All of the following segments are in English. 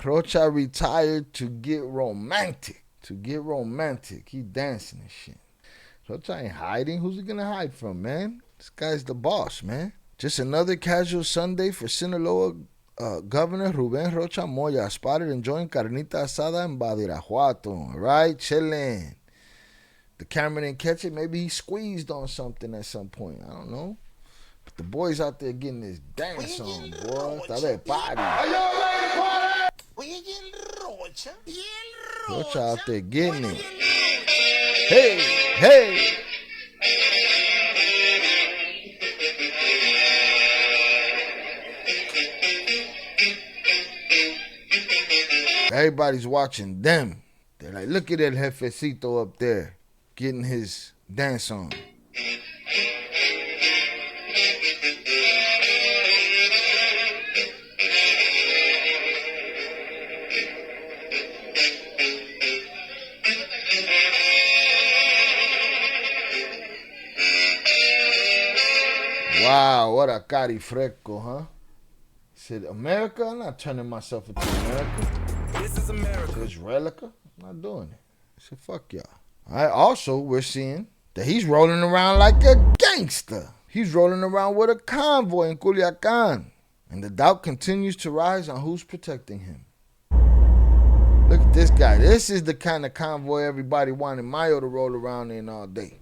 Rocha retired to get romantic. He dancing and shit. Rocha ain't hiding. Who's he gonna hide from, man? This guy's the boss, man. Just another casual Sunday for Sinaloa Governor Ruben Rocha Moya, spotted enjoying carnita asada en Badiraguato. Right? Chilling. The camera didn't catch it. Maybe he squeezed on something at some point. I don't know. But the boys out there getting this dance on, boy. Está de party. Are y'all ready to party? Rocha out there getting it. Hey, hey. Everybody's watching them. They're like, look at that jefecito up there getting his dance on. Wow, what a cari fresco, huh? He said, America? I'm not turning myself into America. This is America. It's Relica? I'm not doing it. I said, fuck y'all. All right, also, we're seeing that he's rolling around like a gangster. He's rolling around with a convoy in Culiacan. And the doubt continues to rise on who's protecting him. Look at this guy. This is the kind of convoy everybody wanted Mayo to roll around in all day.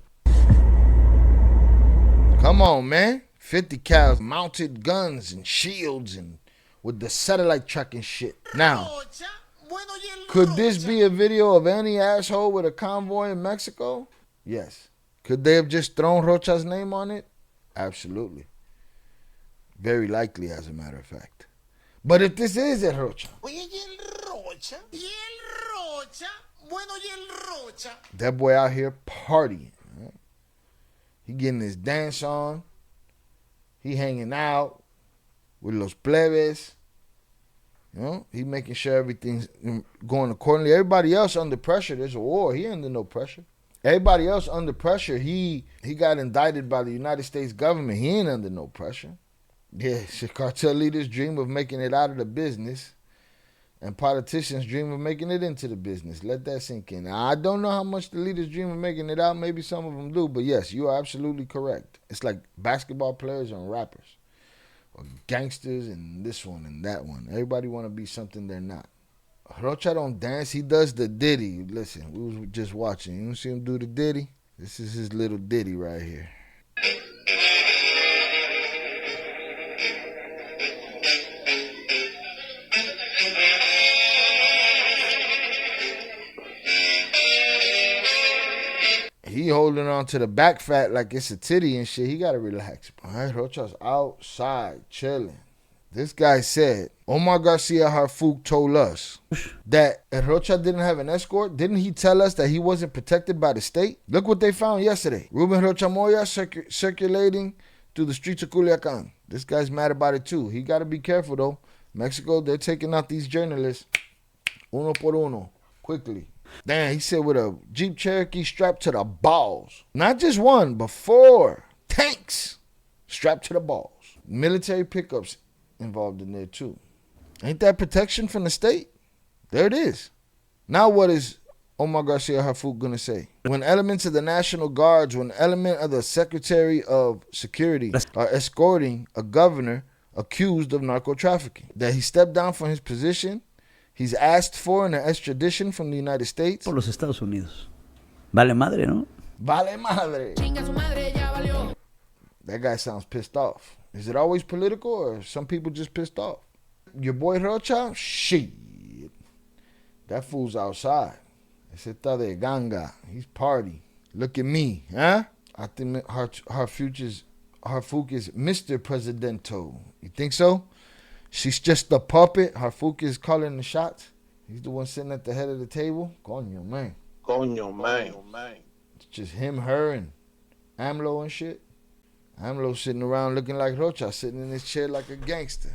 Come on, man. 50 cals, mounted guns and shields and with the satellite tracking shit. Now, could this be a video of any asshole with a convoy in Mexico? Yes. Could they have just thrown Rocha's name on it? Absolutely. Very likely, as a matter of fact. But if this is a Rocha, that boy out here partying. Right? He getting his dance on. He hanging out with los plebes. You know, he making sure everything's going accordingly. Everybody else under pressure. There's a war. He under no pressure. Everybody else under pressure. He got indicted by the United States government. He ain't under no pressure. Yeah, cartel leaders dream of making it out of the business, and politicians dream of making it into the business. Let that sink in. Now, I don't know how much the leaders dream of making it out. Maybe some of them do, but yes, you are absolutely correct. It's like basketball players and rappers, or gangsters and this one and that one. Everybody want to be something they're not. Rocha don't dance. He does the ditty. Listen, we was just watching. You don't see him do the ditty? This is his little ditty right here. He holding on to the back fat like it's a titty and shit. He got to relax. All right, Rocha's outside chilling. This guy said, Omar Garcia Harfouk told us that if Rocha didn't have an escort, didn't he tell us that he wasn't protected by the state? Look what they found yesterday. Ruben Rocha Moya circulating through the streets of Culiacan. This guy's mad about it too. He got to be careful though. Mexico, they're taking out these journalists uno por uno, quickly. Damn, he said with a Jeep Cherokee strapped to the balls. Not just one, but 4 tanks strapped to the balls. Military pickups involved in there too. Ain't that protection from the state? There it is. Now what is Omar Garcia Harfouk going to say? When elements of the National Guards, when element of the Secretary of Security are escorting a governor accused of narco trafficking, that he stepped down from his position. He's asked for an extradition from the United States. Por los Estados Unidos. Vale madre, ¿no? Vale madre. Chinga su madre, ya valió. That guy sounds pissed off. Is it always political or some people just pissed off? Your boy Rocha? Shit. That fool's outside. Ese está de ganga. He's party. Look at me, huh? I think Harfouk is Mr. Presidento. You think so? She's just a puppet. Harfouk is calling the shots. He's the one sitting at the head of the table. Coño, man. It's just him, her, and AMLO and shit. AMLO sitting around looking like Rocha, sitting in his chair like a gangster.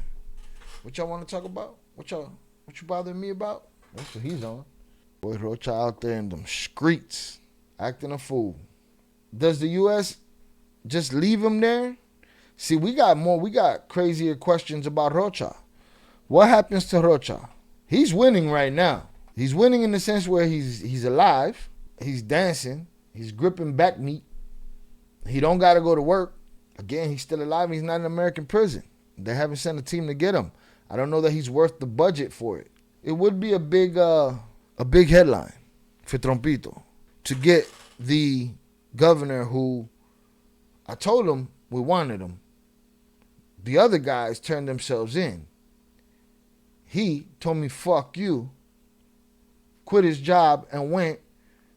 What y'all want to talk about? What you bothering me about? That's what he's on. Boy, Rocha out there in them streets, acting a fool. Does the U.S. just leave him there? See, we got crazier questions about Rocha. What happens to Rocha? He's winning right now. He's winning in the sense where he's alive. He's dancing. He's gripping back meat. He don't got to go to work. Again, he's still alive. He's not in American prison. They haven't sent a team to get him. I don't know that he's worth the budget for it. It would be a big headline for Trompito to get the governor who I told him we wanted him. The other guys turned themselves in. He told me, fuck you, quit his job and went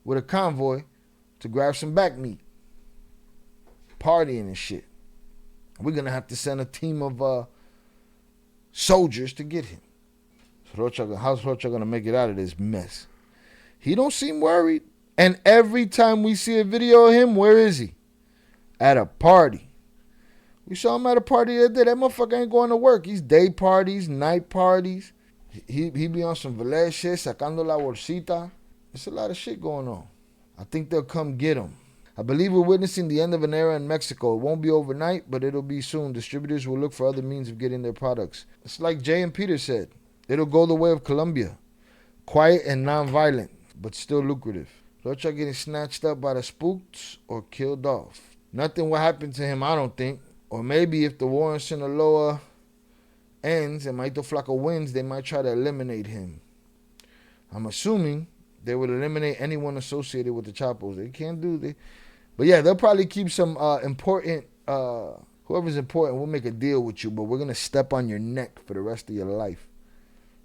with a convoy to grab some back meat. Partying and shit. We're going to have to send a team of soldiers to get him. So how's Rocha going to make it out of this mess? He don't seem worried. And every time we see a video of him, where is he? At a party. We saw him at a party the other day. That motherfucker ain't going to work. He's day parties, night parties. He be on some Velez shit, sacando la bolsita. There's a lot of shit going on. I think they'll come get him. I believe we're witnessing the end of an era in Mexico. It won't be overnight, but it'll be soon. Distributors will look for other means of getting their products. It's like Jay and Peter said. It'll go the way of Colombia. Quiet and non-violent, but still lucrative. Rocha getting snatched up by the spooks or killed off. Nothing will happen to him, I don't think. Or maybe if the war in Sinaloa ends and Maito Flaco wins, they might try to eliminate him. I'm assuming they will eliminate anyone associated with the Chapos. They can't do it. But yeah, they'll probably keep some important, whoever's important, we'll make a deal with you, but we're going to step on your neck for the rest of your life.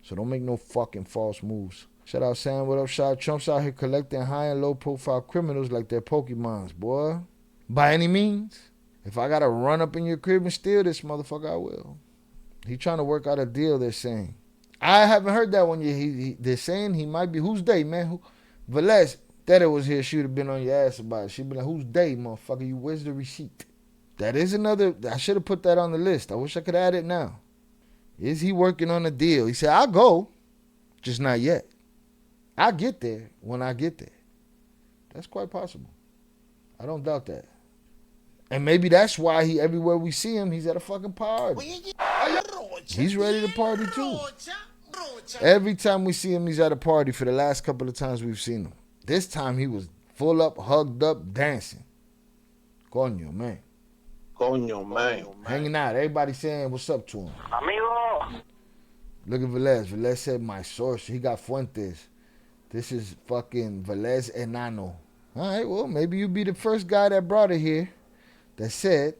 So don't make no fucking false moves. Shout out Sam, what up, Shot? Trump's out here collecting high and low profile criminals like they're Pokemons, boy. By any means. If I got to run up in your crib and steal this motherfucker, I will. He trying to work out a deal, they're saying. I haven't heard that one yet. They're saying he might be, who's they, man? Velez, that it was here, she would have been on your ass about it. She'd be like, who's they, motherfucker? You, where's the receipt? That is another, I should have put that on the list. I wish I could add it now. Is he working on a deal? He said, I'll go, just not yet. I'll get there when I get there. That's quite possible. I don't doubt that. And maybe that's why he, everywhere we see him, he's at a fucking party. He's ready to party too. Every time we see him, he's at a party for the last couple of times we've seen him. This time he was full up, hugged up, dancing. Coño, man. Coño, man. Hanging out. Everybody saying what's up to him. Amigo. Look at Velez. Velez said my source. He got fuentes. This is fucking Velez Enano. All right, well, maybe you be the first guy that brought it here that said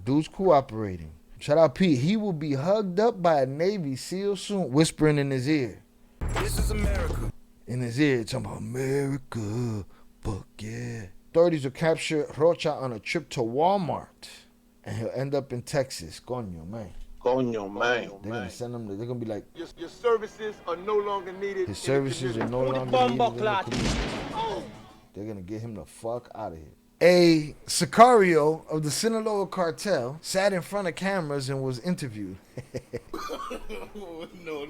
dude's cooperating. Shout out Pete. He will be hugged up by a Navy SEAL soon, whispering in his ear. This is America. In his ear, talking about America. Fuck yeah. Authorities will capture Rocha on a trip to Walmart, and he'll end up in Texas. Coño, man. Coño, man. They're gonna send him. They're gonna be like, Your services are no longer needed. his services are no longer needed in the community. They're gonna get him the fuck out of here. A sicario of the Sinaloa cartel sat in front of cameras and was interviewed. No.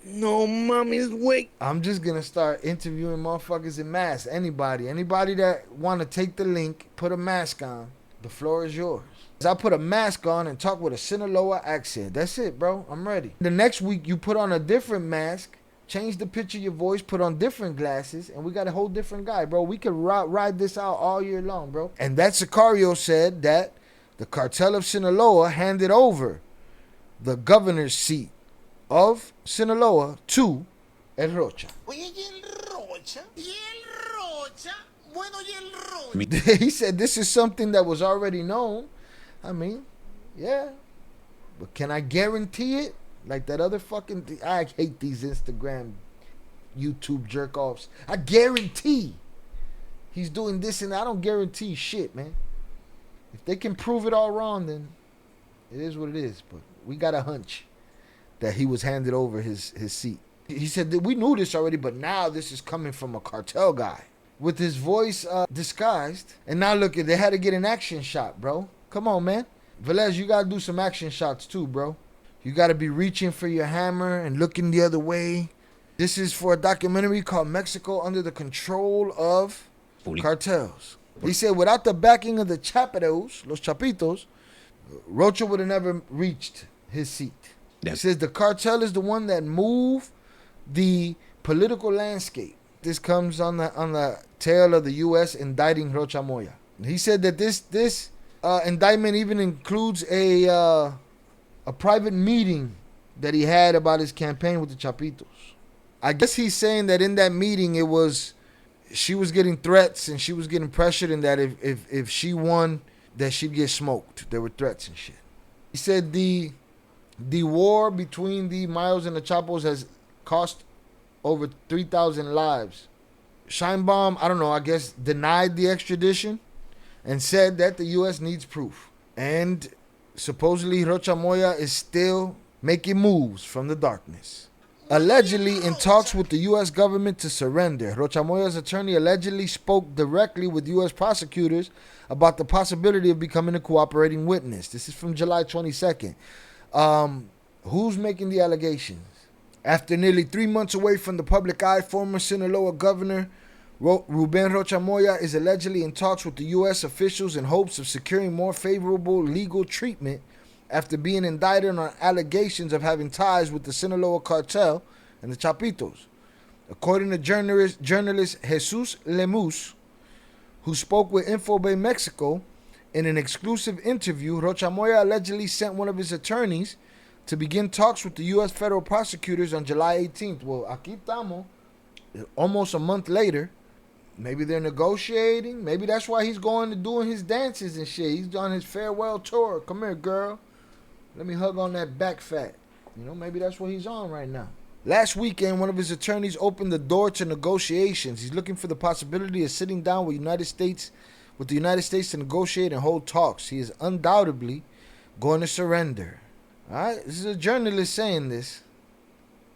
No, mommy's wake. I'm just gonna start interviewing motherfuckers in masks. Anybody that wanna take the link, put a mask on. The floor is yours. I put a mask on and talk with a Sinaloa accent. That's it, bro. I'm ready. The next week you put on a different mask, change the pitch of your voice, put on different glasses, and we got a whole different guy, bro. We could ride this out all year long, bro. And that sicario said that the cartel of Sinaloa handed over the governor's seat of Sinaloa to El Rocha. He said this is something that was already known. I mean, yeah. But can I guarantee it? Like that other fucking... I hate these Instagram, YouTube jerk-offs. I guarantee he's doing this and I don't guarantee shit, man. If they can prove it all wrong, then it is what it is. But we got a hunch that he was handed over his seat. He said that we knew this already, but now this is coming from a cartel guy. With his voice disguised. And now look, they had to get an action shot, bro. Come on, man. Velez, you got to do some action shots too, bro. You got to be reaching for your hammer and looking the other way. This is for a documentary called Mexico Under the Control of Cartels. He said without the backing of the Chapitos, los Chapitos, Rocha would have never reached his seat. He says the cartel is the one that moved the political landscape. This comes on the tail of the U.S. indicting Rocha Moya. He said that this indictment even includes a private meeting that he had about his campaign with the Chapitos. I guess he's saying that in that meeting she was getting threats and she was getting pressured, and that if she won, that she'd get smoked. There were threats and shit. He said the war between the Mayos and the Chapos has cost over 3,000 lives. Scheinbaum, I don't know, I guess denied the extradition and said that the U.S. needs proof. And supposedly Rocha Moya is still making moves from the darkness. Allegedly in talks with the U.S. government to surrender, Rocha Moya's attorney allegedly spoke directly with U.S. prosecutors about the possibility of becoming a cooperating witness. This is from July 22nd. Who's making the allegations? After nearly 3 months away from the public eye, former Sinaloa governor Ruben Rocha Moya is allegedly in talks with the U.S. officials in hopes of securing more favorable legal treatment after being indicted on allegations of having ties with the Sinaloa cartel and the Chapitos. According to journalist Jesus Lemus, who spoke with Infobay Mexico in an exclusive interview, Rocha Moya allegedly sent one of his attorneys to begin talks with the U.S. federal prosecutors on July 18th. Well, aquí estamos, almost a month later. Maybe they're negotiating. Maybe that's why he's going to doing his dances and shit. He's on his farewell tour. Come here, girl. Let me hug on that back fat. You know, maybe that's what he's on right now. Last weekend, one of his attorneys opened the door to negotiations. He's looking for the possibility of sitting down with the United States to negotiate and hold talks. He is undoubtedly going to surrender. All right, this is a journalist saying this.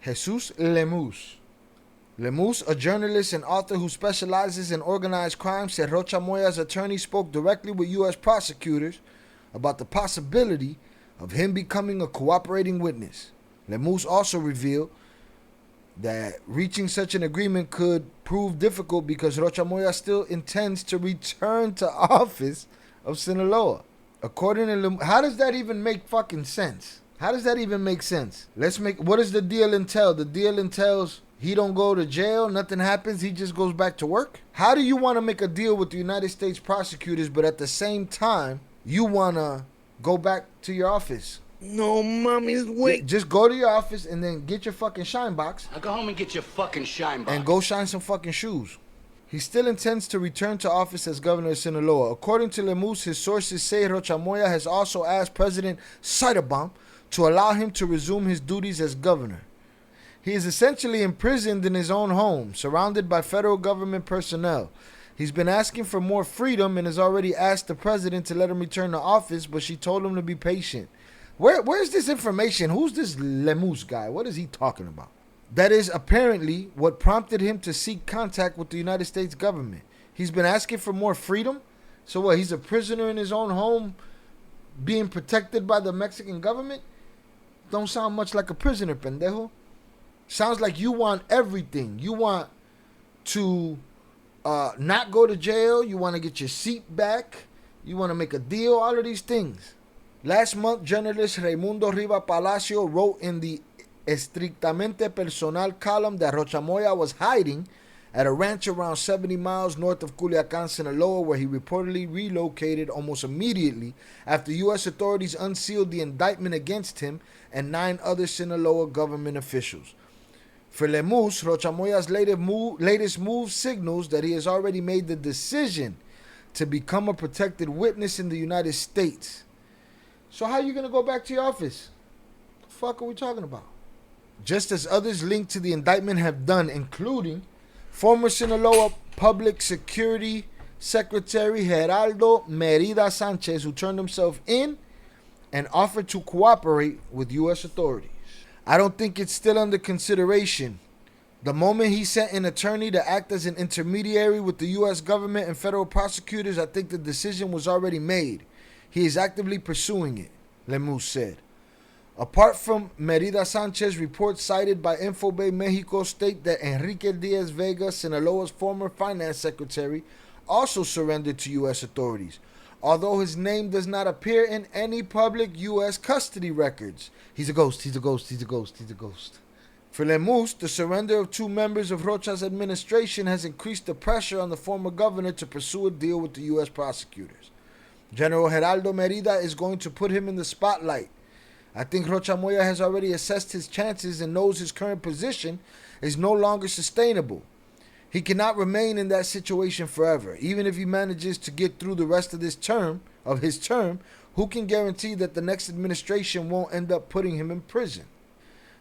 Jesus Lemus. Lemus, a journalist and author who specializes in organized crime, said Rocha Moya's attorney spoke directly with U.S. prosecutors about the possibility of him becoming a cooperating witness. Lemus also revealed that reaching such an agreement could prove difficult because Rocha Moya still intends to return to office of Sinaloa. According to Lemus, how does that even make fucking sense? How does that even make sense? What does the deal entail? The deal entails he don't go to jail, nothing happens, he just goes back to work? How do you want to make a deal with the United States prosecutors, but at the same time, you want to go back to your office? No, mommy's waiting. Just go to your office and then get your fucking shine box. Now go home and get your fucking shine box. And go shine some fucking shoes. He still intends to return to office as governor of Sinaloa. According to Lemus, his sources say Rocha Moya has also asked President Ciderbaum to allow him to resume his duties as governor. He is essentially imprisoned in his own home, surrounded by federal government personnel. He's been asking for more freedom and has already asked the president to let him return to office, but she told him to be patient. Where's this information? Who's this Lemus guy? What is he talking about? That is apparently what prompted him to seek contact with the United States government. He's been asking for more freedom? So what, he's a prisoner in his own home being protected by the Mexican government? Don't sound much like a prisoner, pendejo. Sounds like you want everything. You want to not go to jail. You want to get your seat back. You want to make a deal. All of these things. Last month, journalist Raimundo Riva Palacio wrote in the Estrictamente Personal column that Rocha Moya was hiding at a ranch around 70 miles north of Culiacan, Sinaloa, where he reportedly relocated almost immediately after U.S. authorities unsealed the indictment against him and 9 other Sinaloa government officials. For Lemus, Rocha Moya's latest move signals that he has already made the decision to become a protected witness in the United States. So how are you going to go back to your office? What the fuck are we talking about? Just as others linked to the indictment have done, including former Sinaloa Public Security Secretary Geraldo Merida Sanchez, who turned himself in and offered to cooperate with U.S. authorities. I don't think it's still under consideration. The moment he sent an attorney to act as an intermediary with the U.S. government and federal prosecutors, I think the decision was already made. He is actively pursuing it, Lemus said. Apart from Merida Sanchez, reports cited by Infobay Mexico state that Enrique Diaz Vega, Sinaloa's former finance secretary, also surrendered to U.S. authorities. although his name does not appear in any public U.S. custody records. He's a ghost, he's a ghost, he's a ghost, he's a ghost. For Lemus, the surrender of 2 members of Rocha's administration has increased the pressure on the former governor to pursue a deal with the U.S. prosecutors. General Geraldo Merida is going to put him in the spotlight. I think Rocha Moya has already assessed his chances and knows his current position is no longer sustainable. He cannot remain in that situation forever. Even if he manages to get through the rest of his term, who can guarantee that the next administration won't end up putting him in prison?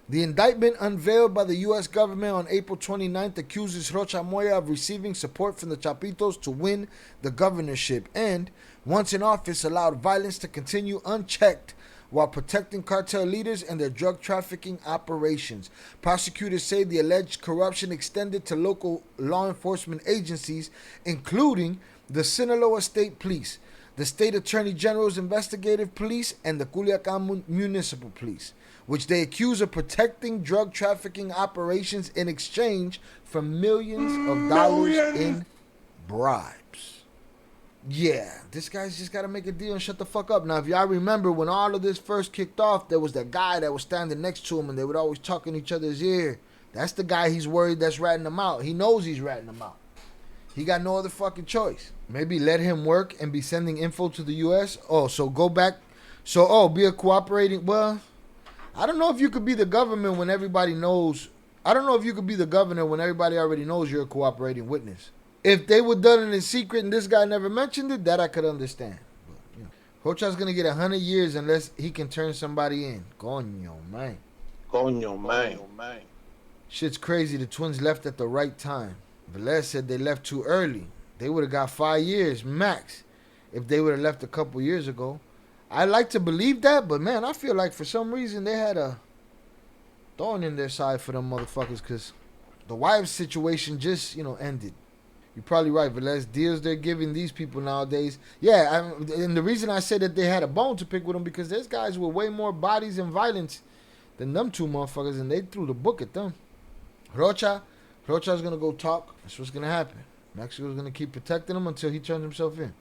The indictment unveiled by the U.S. government on April 29th accuses Rocha Moya of receiving support from the Chapitos to win the governorship and, once in office, allowed violence to continue unchecked while protecting cartel leaders and their drug trafficking operations. Prosecutors say the alleged corruption extended to local law enforcement agencies, including the Sinaloa State Police, the State Attorney General's Investigative Police, and the Culiacan Municipal Police, which they accuse of protecting drug trafficking operations in exchange for millions of dollars in bribes. Yeah, this guy's just got to make a deal and shut the fuck up. Now, if y'all remember, when all of this first kicked off, there was that guy that was standing next to him, and they would always talk in each other's ear. That's the guy he's worried that's ratting him out. He knows he's ratting him out. He got no other fucking choice. Maybe let him work and be sending info to the U.S. Oh, so go back. So, be a cooperating. Well, I don't know if you could be the government when everybody knows. I don't know if you could be the governor when everybody already knows you're a cooperating witness. If they were done it in secret and this guy never mentioned it, that I could understand. But, you know, Rocha's going to get 100 years unless he can turn somebody in. Coño, man. Coño, man. Shit's crazy. The twins left at the right time. Velez said they left too early. They would have got 5 years max if they would have left a couple years ago. I like to believe that, but man, I feel like for some reason they had a thorn in their side for them motherfuckers because the wives situation just, ended. You're probably right, Velez. Deals they're giving these people nowadays. Yeah, and the reason I said that they had a bone to pick with them because there's guys with way more bodies and violence than them 2 motherfuckers, and they threw the book at them. Rocha's going to go talk. That's what's going to happen. Mexico's going to keep protecting him until he turns himself in.